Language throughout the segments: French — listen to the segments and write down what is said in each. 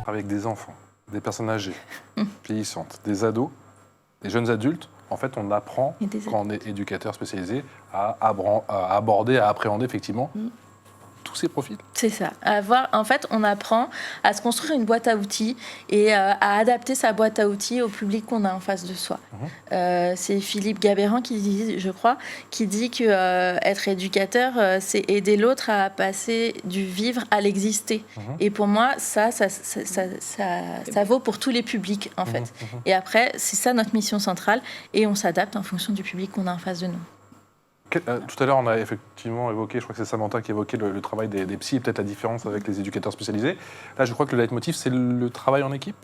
Avec des enfants, des personnes âgées, vieillissantes, des ados, des jeunes adultes, en fait, on apprend, quand on est éducateur spécialisé, à aborder, à appréhender effectivement tous ces profils. C'est ça. En fait, on apprend à se construire une boîte à outils et à adapter sa boîte à outils au public qu'on a en face de soi. C'est Philippe Gabéran qui dit, je crois, qui dit que être éducateur, c'est aider l'autre à passer du vivre à l'exister. Et pour moi, ça vaut pour tous les publics, en fait. Et après, c'est ça notre mission centrale, et on s'adapte en fonction du public qu'on a en face de nous. Tout à l'heure, on a effectivement évoqué, je crois que c'est Samantha qui évoquait le travail des psys et peut-être la différence avec les éducateurs spécialisés. Là, je crois que le leitmotiv, c'est le travail en équipe.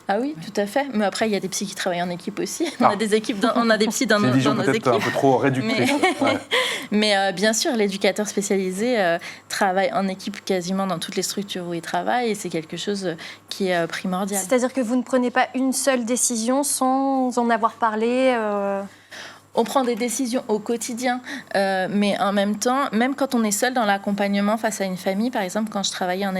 Ah oui, tout à fait. Mais après, il y a des psys qui travaillent en équipe aussi. On a des psys dans nos équipes. C'est une vision peut-être un peu trop réductrice. Mais bien sûr, l'éducateur spécialisé travaille en équipe quasiment dans toutes les structures où il travaille, et c'est quelque chose qui est primordial. C'est-à-dire que vous ne prenez pas une seule décision sans en avoir parlé On prend des décisions au quotidien, mais en même temps, même quand on est seul dans l'accompagnement face à une famille, par exemple, quand je travaillais en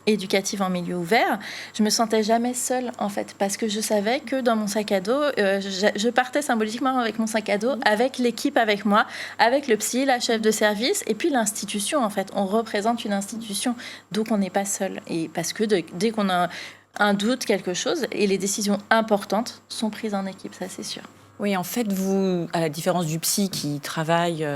éducative en milieu ouvert, je me sentais jamais seule, en fait, parce que je savais que dans mon sac à dos, je partais symboliquement avec mon sac à dos, avec l'équipe avec moi, avec le psy, la chef de service, et puis l'institution, en fait. On représente une institution, donc on n'est pas seul. Et parce que dès qu'on a un doute, quelque chose, et les décisions importantes sont prises en équipe, ça c'est sûr. Oui, en fait, vous, à la différence du psy qui travaille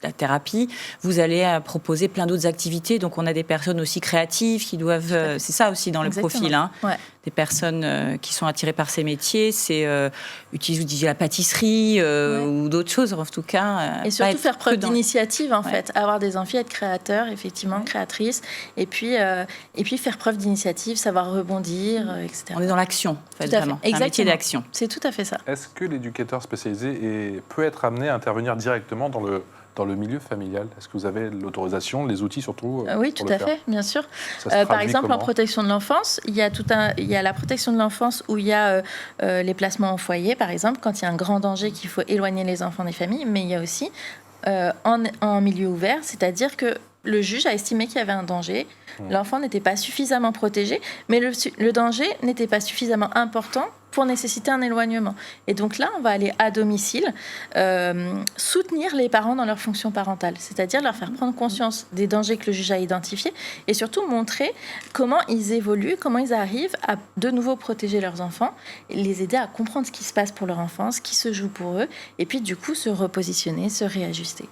la thérapie, vous allez proposer plein d'autres activités. Donc, on a des personnes aussi créatives qui doivent... c'est ça aussi dans le profil. Hein, des personnes qui sont attirées par ces métiers. C'est utiliser la pâtisserie ou d'autres choses, en tout cas. Et surtout faire preuve d'initiative, en fait. Avoir des envies, être créateur, effectivement, créatrice. Et puis faire preuve d'initiative, savoir rebondir, etc. On est dans l'action, en fait, vraiment. C'est un métier d'action. C'est tout à fait ça. Est-ce que l'éducateur spécialisé peut être amené à intervenir directement dans le milieu familial? Est-ce que vous avez l'autorisation, les outils surtout Oui, tout à fait, bien sûr. Par exemple, en protection de l'enfance, il y a la protection de l'enfance où il y a les placements au foyer, par exemple, quand il y a un grand danger qu'il faut éloigner les enfants des familles, mais il y a aussi en milieu ouvert, c'est-à-dire que le juge a estimé qu'il y avait un danger, l'enfant n'était pas suffisamment protégé, mais le danger n'était pas suffisamment important pour nécessiter un éloignement. Et donc là, on va aller à domicile soutenir les parents dans leur fonction parentale, c'est-à-dire leur faire prendre conscience des dangers que le juge a identifiés et surtout montrer comment ils évoluent, comment ils arrivent à de nouveau protéger leurs enfants, et les aider à comprendre ce qui se passe pour leur enfant, ce qui se joue pour eux, et puis du coup se repositionner, se réajuster.